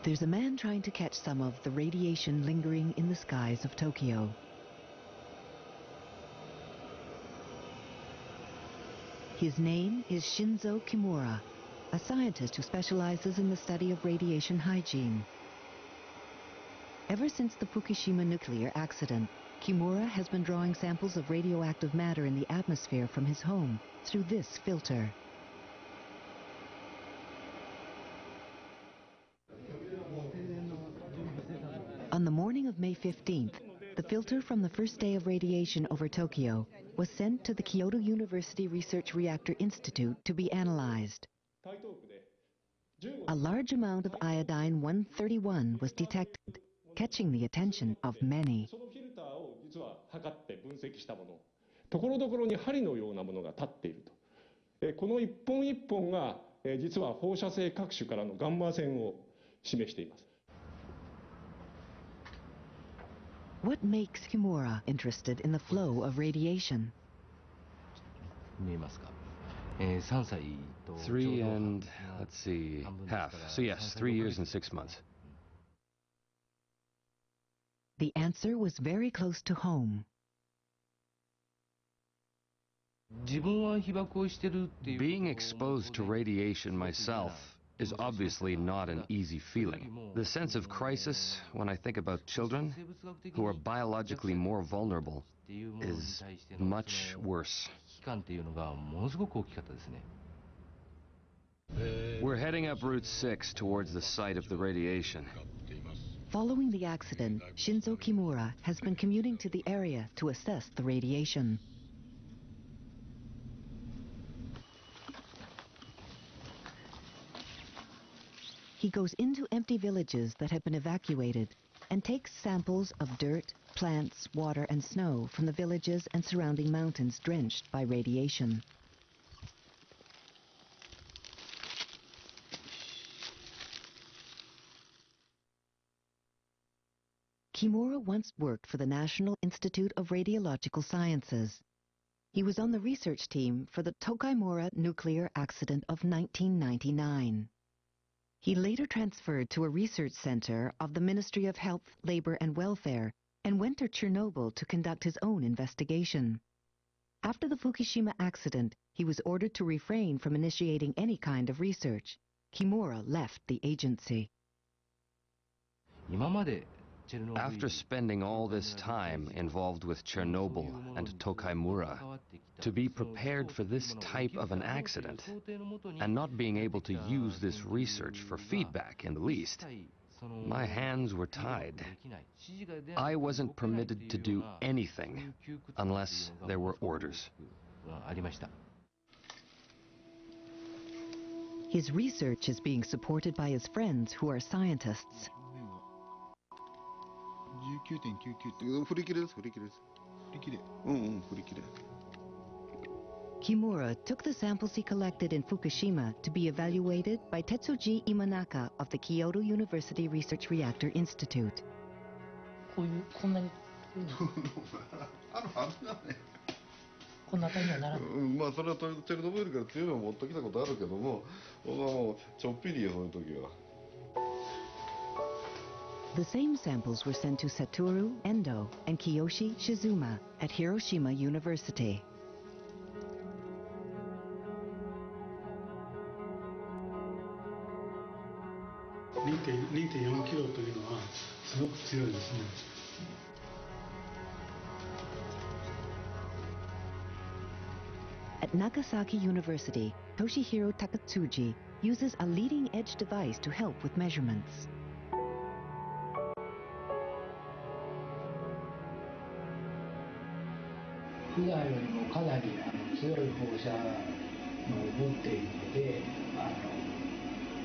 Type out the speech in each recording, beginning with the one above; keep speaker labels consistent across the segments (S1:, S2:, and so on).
S1: There's a man trying to catch some of the radiation lingering in the skies of Tokyo. His name is Shinzo Kimura, a scientist who specializes in the study of radiation hygiene. Ever since the Fukushima nuclear accident, Kimura has been drawing samples of radioactive matter in the atmosphere from his home through this filter. On the morning of May 15th, the filter from the first day of radiation over Tokyo was sent to the Kyoto University Research Reactor Institute to be analyzed. A large amount of iodine-131 was detected, catching the attention of many.
S2: ところどころに針のようなものが立っていると。この一本一本が実は放射性各種からのガンマ線を示しています。
S1: What makes Kimura interested in the flow of radiation?
S3: 3 and, let's see, half. So yes, 3 years and 6 months.
S1: The answer was very close to home.
S3: Being exposed to radiation myself is obviously not an easy feeling. The sense of crisis when I think about children who are biologically more vulnerable is much worse. We're heading up Route 6 towards the site of the radiation.
S1: Following the accident, Shinzo Kimura has been commuting to the area to assess the radiation. He goes into empty villages that have been evacuated and takes samples of dirt, plants, water, and snow from the villages and surrounding mountains drenched by radiation. Kimura once worked for the National Institute of Radiological Sciences. He was on the research team for the Tokaimura nuclear accident of 1999. He later transferred to a research center of the Ministry of Health, Labor and Welfare and went to Chernobyl to conduct his own investigation. After the Fukushima accident, he was ordered to refrain from initiating any kind of research. Kimura left the agency.
S3: After spending all this time involved with Chernobyl and Tokaimura, to be prepared for this type of an accident and not being able to use this research for feedback in the least, my hands were tied. I wasn't permitted to do anything unless there were orders.
S1: His research is being supported by his friends who are scientists.
S4: 19.99振り切れです。振り切れです。振り切れ。振り切れ。
S1: Kimura took the samples he collected in Fukushima to be evaluated by Tetsuji Imanaka of the Kyoto University Research Reactor Institute.
S5: こんなに
S4: あるはずだね。
S5: こんな値にはならない。
S4: まあそれはチェルノブイリから強いのを持ってきたことあるけども、もうちょっぴりよそういう時は。
S1: The same samples were sent to Satoru Endo and Kiyoshi Shizuma at Hiroshima University. At Nagasaki University, Toshihiro Takatsuji uses a leading-edge device to help with measurements.
S5: 普段よりもかなり強い放射能を持っているので、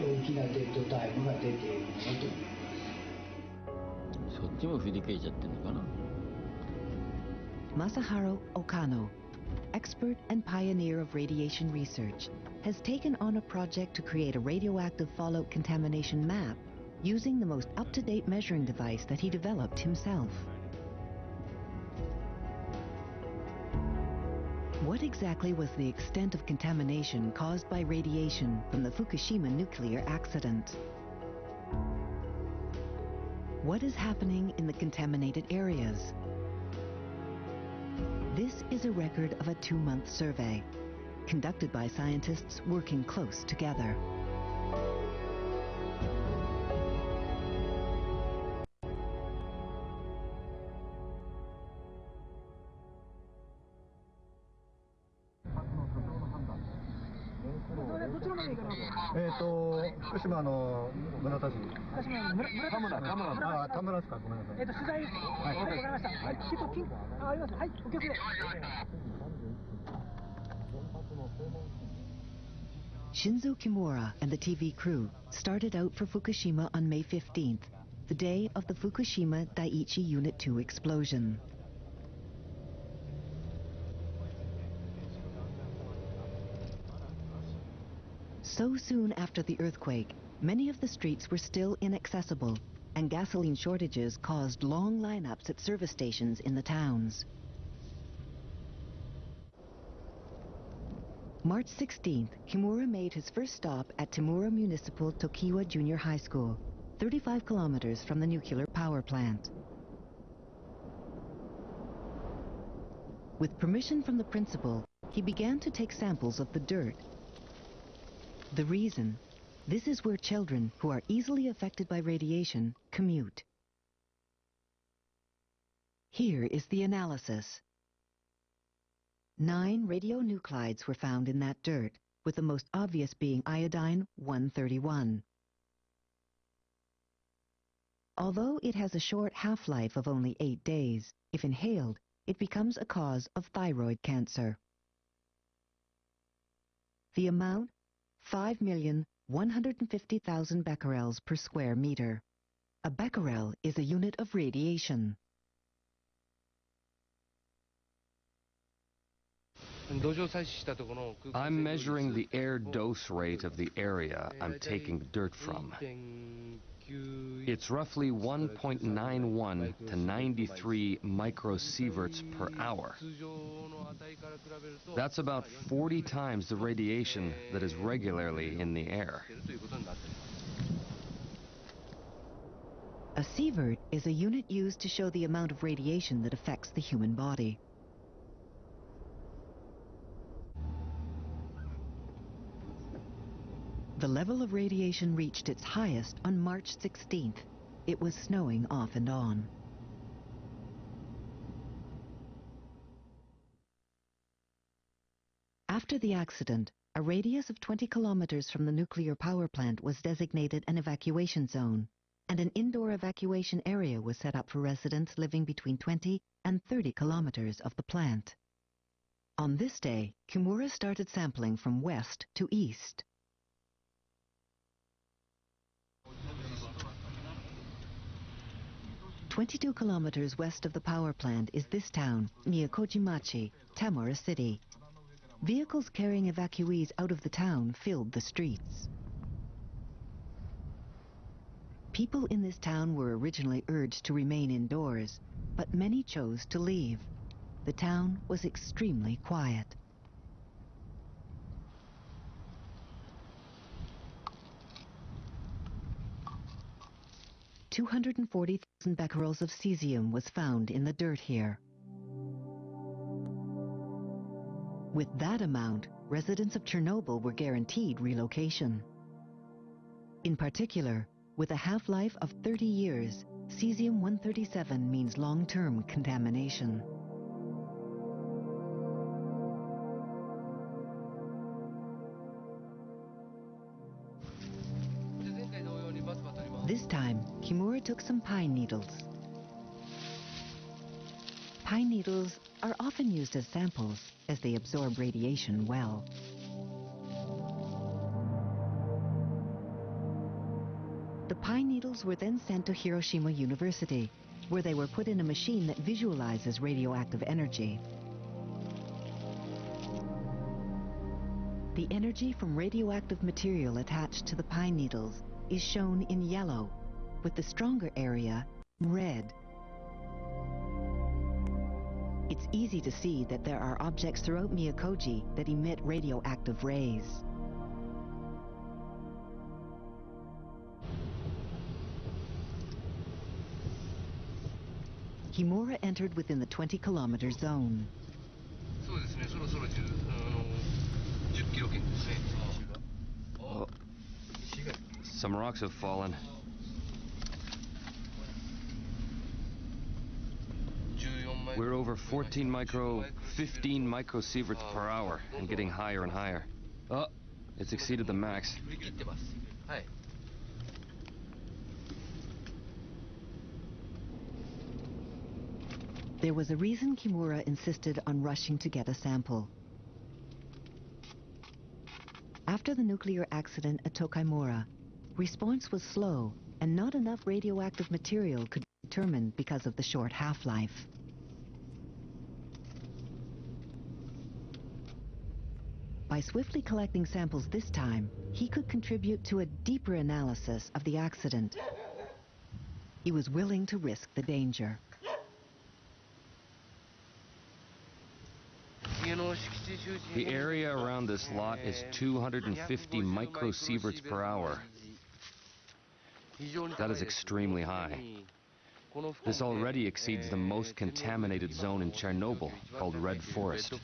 S5: 大きなデッドタイムが出ているものと思います。そっちも振り切れちゃってるのかな。
S1: Masahiro Okano, expert and pioneer of radiation research, has taken on a project to create a radioactive fallout contamination map using the most up-to-date measuring device that he developed himself. What exactly was the extent of contamination caused by radiation from the Fukushima nuclear accident? What is happening in the contaminated areas? This is a record of a 2-month survey, conducted by scientists working close together. Shinzo Kimura and the TV crew started out for Fukushima on May 15th, the day of the Fukushima Daiichi Unit 2 explosion. So soon after the earthquake, many of the streets were still inaccessible, and gasoline shortages caused long lineups at service stations in the towns. March 16th, Kimura made his first stop at Tamura Municipal Tokiwa Junior High School, 35 kilometers from the nuclear power plant. With permission from the principal, he began to take samples of the dirt. The reason? This is where children who are easily affected by radiation commute. Here is the analysis. 9 radionuclides were found in that dirt, with the most obvious being iodine-131. Although it has a short half-life of only 8 days, if inhaled, it becomes a cause of thyroid cancer. The amount? 5,150,000 becquerels per square meter. A becquerel is a unit of radiation.
S3: I'm measuring the air dose rate of the area I'm taking dirt from. It's roughly 1.91 to 93 microsieverts per hour. That's about 40 times the radiation that is regularly in the air.
S1: A sievert is a unit used to show the amount of radiation that affects the human body. The level of radiation reached its highest on March 16th. It was snowing off and on. After the accident, a radius of 20 kilometers from the nuclear power plant was designated an evacuation zone, and an indoor evacuation area was set up for residents living between 20 and 30 kilometers of the plant. On this day, Kimura started sampling from west to east. "22 kilometers west of the power plant is this town, Miyakoji-machi, Tamura City. Vehicles carrying evacuees out of the town filled the streets. People in this town were originally urged to remain indoors, but many chose to leave. The town was extremely quiet. "240,000 becquerels of cesium was found in the dirt here. With that amount, residents of Chernobyl were guaranteed relocation. In particular, with a half-life of 30 years, cesium-137 means long-term contamination. This time, Kimura took some pine needles. Pine needles are often used as samples, as they absorb radiation well. The pine needles were then sent to Hiroshima University, where they were put in a machine that visualizes radioactive energy. The energy from radioactive material attached to the pine needles is shown in yellow, with the stronger area in red. It's easy to see that there are objects throughout Miyakoji that emit radioactive rays. Kimura entered within the 20-kilometer zone.
S3: Oh. Some rocks have fallen. We're over 15 microsieverts per hour and getting higher and higher. Oh, it's exceeded the max.
S1: There was a reason Kimura insisted on rushing to get a sample. After the nuclear accident at Tokaimura, response was slow and not enough radioactive material could be determined because of the short half-life. By swiftly collecting samples this time, he could contribute to a deeper analysis of the accident. He was willing to risk the danger.
S3: The area around this lot is 250 microsieverts per hour. That is extremely high. This already exceeds the most contaminated zone in Chernobyl, called Red Forest.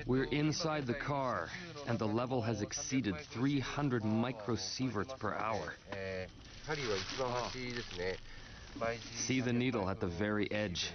S3: We're inside the car, and the level has exceeded 300 microsieverts per hour. See the needle at the very edge.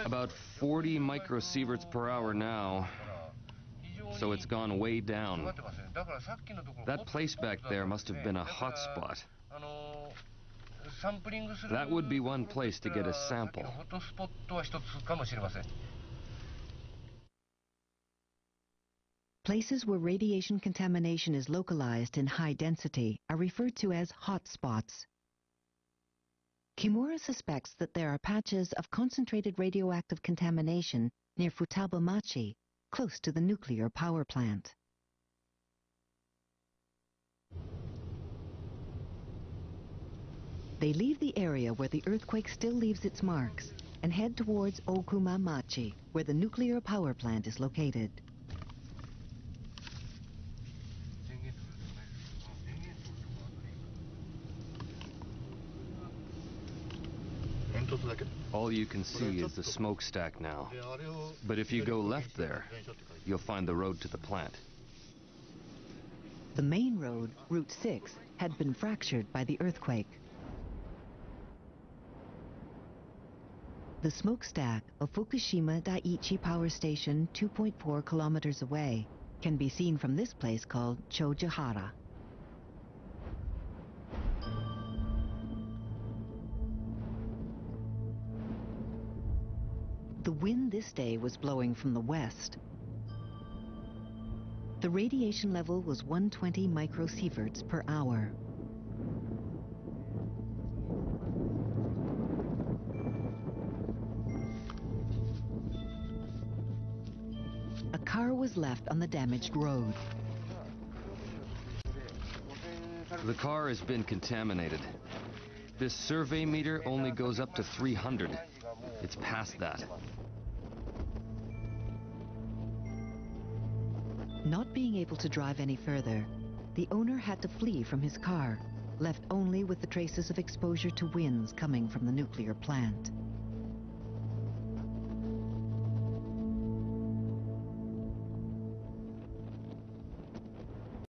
S3: About 40 microsieverts per hour now, so it's gone way down. That place back there must have been a hot spot. That would be one place to get a sample.
S1: Places where radiation contamination is localized in high density are referred to as hot spots. Kimura suspects that there are patches of concentrated radioactive contamination near Futabamachi, close to the nuclear power plant. They leave the area where the earthquake still leaves its marks and head towards Okumamachi, where the nuclear power plant is located.
S3: All you can see is the smokestack now. But if you go left there, you'll find the road to the plant.
S1: The main road, Route 6, had been fractured by the earthquake. The smokestack of Fukushima Daiichi Power Station 2.4 kilometers away can be seen from this place called Chojihara. The wind this day was blowing from the west. The radiation level was 120 microsieverts per hour. A car was left on the damaged road.
S3: The car has been contaminated. This survey meter only goes up to 300. It's past that.
S1: Not being able to drive any further, the owner had to flee from his car, left only with the traces of exposure to winds coming from the nuclear plant.